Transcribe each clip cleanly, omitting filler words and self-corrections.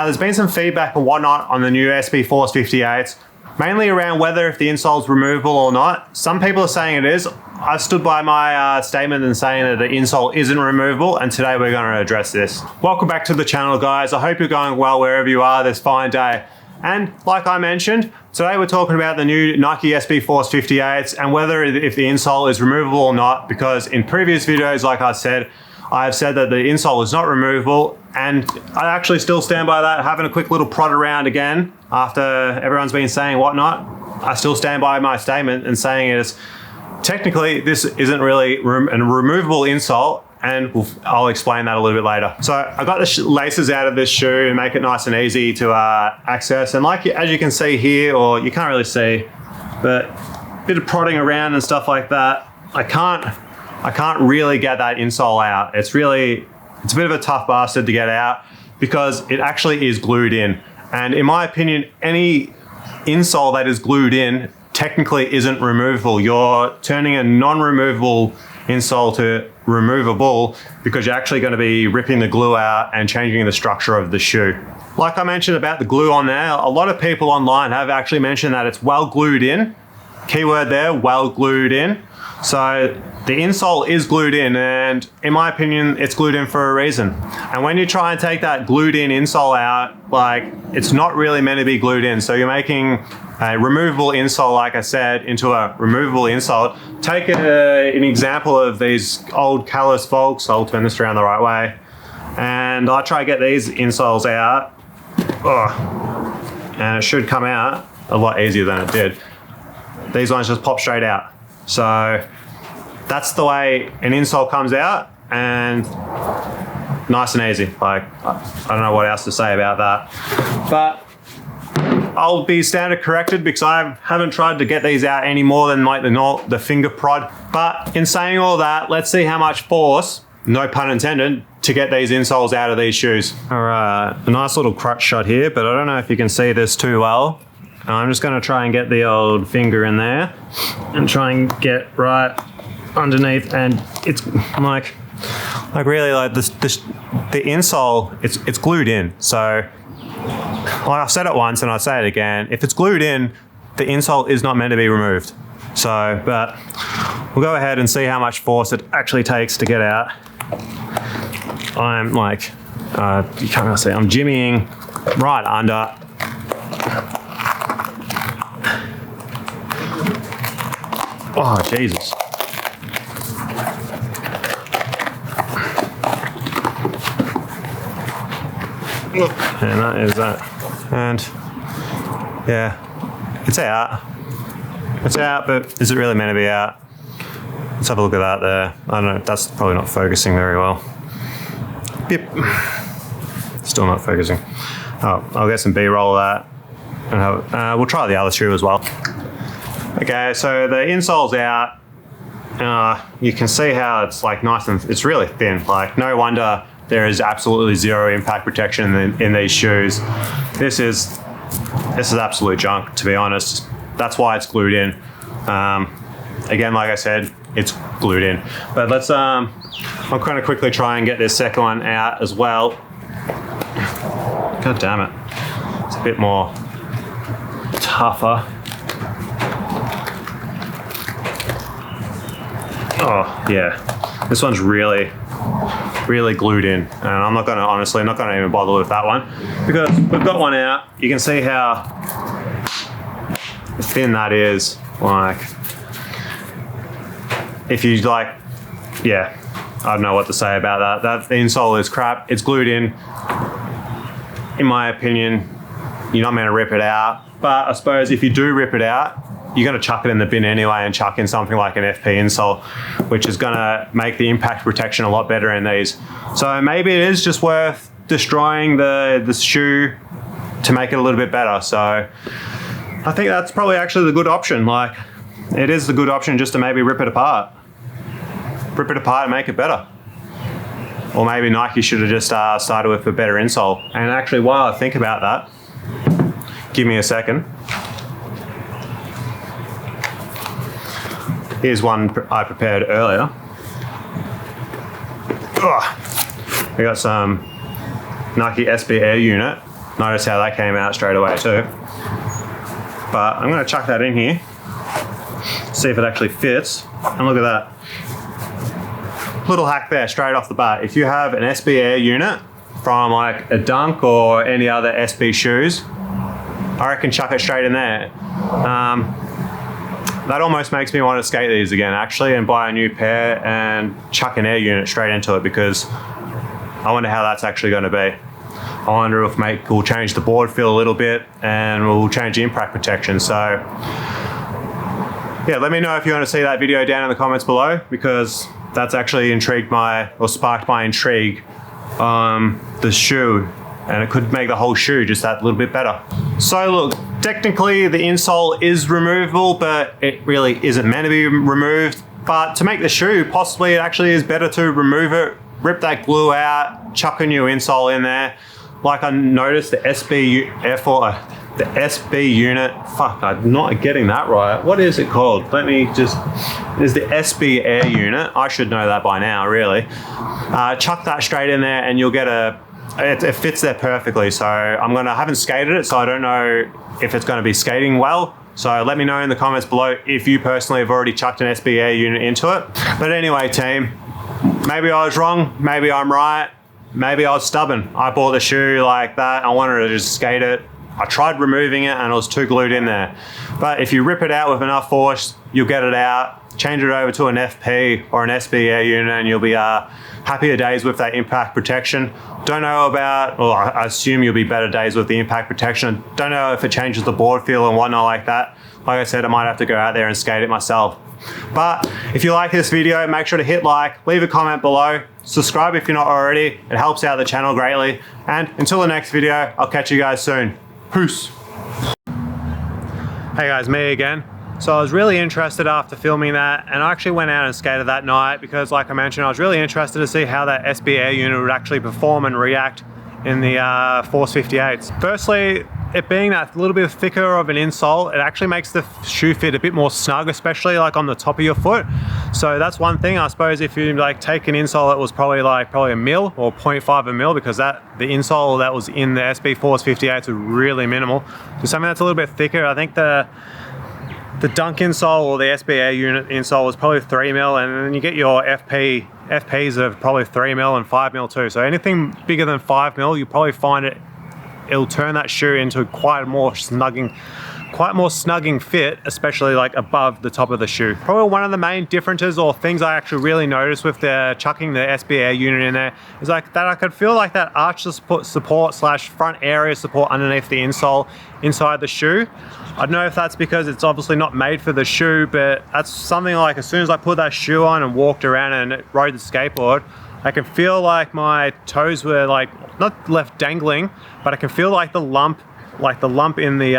Now, there's been some feedback and whatnot on the new SB Force 58s, mainly around whether if the insole is removable or not. Some people are saying it is. I stood by my statement and saying that the insole isn't removable, and today we're going to address this. Welcome back to the channel, guys. I hope you're going well wherever you are this fine day. And like I mentioned, today we're talking about the new Nike SB Force 58s and whether if the insole is removable or not, because in previous videos, like I said, I've said that the insole is not removable, and I actually still stand by that. Having a quick little prod around again after everyone's been saying whatnot, I still stand by my statement and saying it is technically this isn't really a removable insole, and I'll explain that a little bit later. So I got the laces out of this shoe and make it nice and easy to access. And like as you can see here, or you can't really see, but a bit of prodding around and stuff like that, I can't really get that insole out. It's a bit of a tough bastard to get out because it actually is glued in. And in my opinion, any insole that is glued in technically isn't removable. You're turning a non-removable insole to removable because you're actually going to be ripping the glue out and changing the structure of the shoe. Like I mentioned about the glue on there, a lot of people online have actually mentioned that it's well glued in. Keyword there, well glued in. So the insole is glued in, and in my opinion, it's glued in for a reason. And when you try and take that glued in insole out, like, it's not really meant to be glued in. So you're making a removable insole, like I said, into a removable insole. Take an example of these old callous folks. I'll turn this around the right way. And I try to get these insoles out. And it should come out a lot easier than it did. These ones just pop straight out. So that's the way an insole comes out, and nice and easy. Like, I don't know what else to say about that. But I'll be standard corrected because I haven't tried to get these out any more than like the finger prod. But in saying all that, let's see how much force, no pun intended, to get these insoles out of these shoes. All right, a nice little crutch shot here, but I don't know if you can see this too well. I'm just going to try and get the old finger in there and try and get right underneath, and it's like really like the insole, it's glued in. So like I've said it once and I'll say it again, if it's glued in, the insole is not meant to be removed. So, but we'll go ahead and see how much force it actually takes to get out. I'm like, you can't really see, I'm jimmying right under. Oh, Jesus. And that is that. And yeah, it's out. It's out, but is it really meant to be out? Let's have a look at that there. I don't know, that's probably not focusing very well. Yep. Still not focusing. Oh, I'll get some B-roll of that. And we'll try the other shoe as well. Okay, so the insole's out. You can see how it's like nice and it's really thin. Like, no wonder there is absolutely zero impact protection in these shoes. This is absolute junk, to be honest. That's why it's glued in. Again, like I said, it's glued in. But let's I'm going to quickly try and get this second one out as well. God damn it. It's a bit more tougher. Oh yeah, this one's really glued in, and I'm not gonna, honestly, not gonna even bother with that one because we've got one out. You can see how thin that is. Like, if you like, yeah, I don't know what to say about that. That insole is crap. It's glued in. In my opinion, you're not meant to rip it out. But I suppose if you do rip it out, you're going to chuck it in the bin anyway and chuck in something like an FP insole, which is going to make the impact protection a lot better in these. So maybe it is just worth destroying the shoe to make it a little bit better. So I think that's probably actually the good option. Like, it is the good option just to maybe rip it apart. Rip it apart and make it better. Or maybe Nike should have just started with a better insole. And actually, while I think about that, give me a second. Here's one I prepared earlier. We got some Nike SB Air Unit Notice how that came out straight away too. But I'm going to chuck that in here, see if it actually fits, and look at that. Little hack there straight off the bat. If you have an SB Air unit from like a Dunk or any other SB shoes, I reckon chuck it straight in there. That almost makes me want to skate these again actually and buy a new pair and chuck an Air unit straight into it, because I wonder how that's actually going to be. I wonder if we'll change the board feel a little bit and we'll change the impact protection. So yeah, let me know if you want to see that video down in the comments below, because that's actually sparked my intrigue on the shoe, and it could make the whole shoe just that little bit better. So look, technically the insole is removable, but it really isn't meant to be removed. But to make the shoe, possibly it actually is better to remove it, rip that glue out, chuck a new insole in there. Like I noticed the SB unit, fuck, I'm not getting that right. What is it called? There's the SB Air unit. I should know that by now, really. Chuck that straight in there and you'll get it fits there perfectly. So I haven't skated it, so I don't know if it's gonna be skating well. So let me know in the comments below if you personally have already chucked an SB Air unit into it. But anyway, team, maybe I was wrong, maybe I'm right. Maybe I was stubborn. I bought the shoe like that. I wanted to just skate it. I tried removing it and it was too glued in there. But if you rip it out with enough force, you'll get it out, change it over to an FP or an SB Air unit, and you'll be happier days with that impact protection. Don't know about, well, I assume you'll be better days with the impact protection. Don't know if it changes the board feel and whatnot like that. Like I said, I might have to go out there and skate it myself. But if you like this video, make sure to hit like, leave a comment below, subscribe if you're not already. It helps out the channel greatly. And until the next video, I'll catch you guys soon. Peace. Hey guys, me again. So I was really interested after filming that, and I actually went out and skated that night because, like I mentioned, I was really interested to see how that SB Air unit would actually perform and react in the Force 58s. Firstly, it being that little bit thicker of an insole, it actually makes the shoe fit a bit more snug, especially like on the top of your foot. So that's one thing. I suppose if you like take an insole that was probably a mil or 0.5 a mil, because the insole that was in the SB Force 58s was really minimal. So something that's a little bit thicker, I think the Dunk insole or the SB Air unit insole was probably 3 mil, and then you get your FPs of probably 3 mil and 5 mil too. So anything bigger than 5 mil, you probably find it'll turn that shoe into quite more snugging fit, especially like above the top of the shoe. Probably one of the main differences or things I actually really noticed with the chucking the SB Air unit in there is like that I could feel like that arch support slash front area support underneath the insole inside the shoe. I don't know if that's because it's obviously not made for the shoe, but that's something like as soon as I put that shoe on and walked around and rode the skateboard, I can feel like my toes were like not left dangling, but I can feel like the lump in the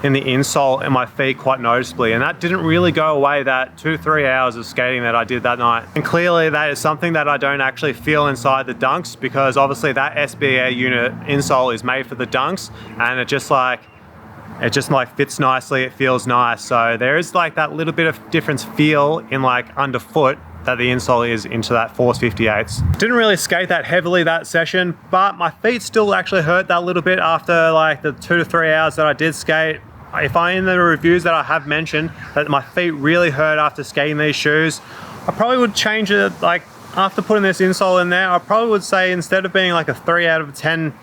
insole in my feet quite noticeably, and that didn't really go away that 2-3 hours of skating that I did that night. And clearly that is something that I don't actually feel inside the Dunks, because obviously that SB Air unit insole is made for the Dunks, and it just fits nicely, it feels nice. So there is like that little bit of difference feel in like underfoot that the insole is into that Force 58s. Didn't really skate that heavily that session, but my feet still actually hurt that little bit after like the 2 to 3 hours that I did skate. If in the reviews that I have mentioned that my feet really hurt after skating these shoes, I probably would change it. Like after putting this insole in there, I probably would say instead of being like a 3 out of 10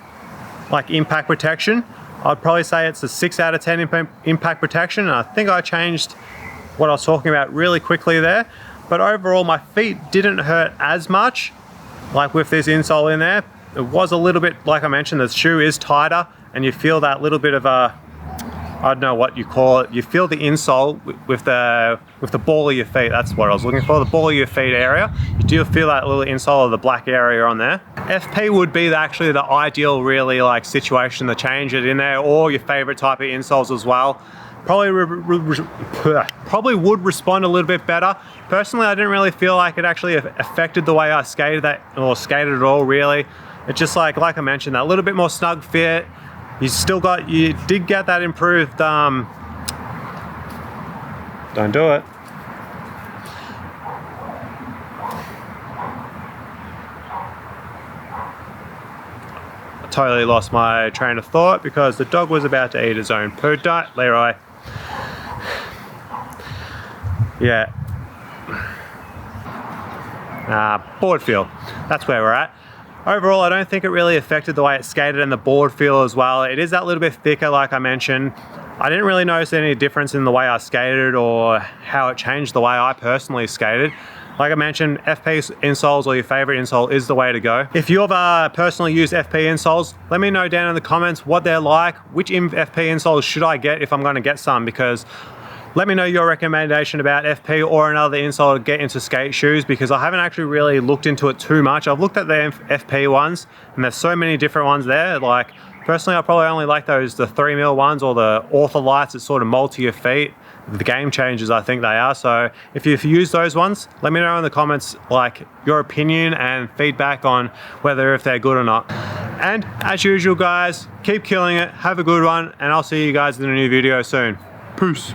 like impact protection, I'd probably say it's a 6 out of 10 impact protection. And I think I changed what I was talking about really quickly there. But overall, my feet didn't hurt as much, like with this insole in there. It was a little bit, like I mentioned, the shoe is tighter, and you feel that little bit of a, I don't know what you call it. You feel the insole with the ball of your feet. That's what I was looking for, the ball of your feet area. You do feel that little insole of the black area on there. FP would be actually the ideal, really like situation to change it in there, or your favorite type of insoles as well. Probably would respond a little bit better. Personally, I didn't really feel like it actually affected the way I skated at all really. It's just like I mentioned, that little bit more snug fit. You did get that improved, don't do it. totally lost my train of thought because the dog was about to eat his own poo. Leroy. Yeah. Board feel. That's where we're at. Overall, I don't think it really affected the way it skated and the board feel as well. It is that little bit thicker, like I mentioned. I didn't really notice any difference in the way I skated or how it changed the way I personally skated. Like I mentioned, FP insoles or your favorite insole is the way to go. If you've personally used FP insoles, let me know down in the comments what they're like. Which FP insoles should I get if I'm going to get some? Because let me know your recommendation about FP or another insole to get into skate shoes, because I haven't actually really looked into it too much. I've looked at the FP ones and there's so many different ones there. Like personally, I probably only like the 3mm ones or the Ortholites that sort of mold to your feet. The game changers, I think they are. So if you've used those ones, let me know in the comments like your opinion and feedback on whether if they're good or not. And as usual guys, keep killing it, have a good one, and I'll see you guys in a new video soon. Peace.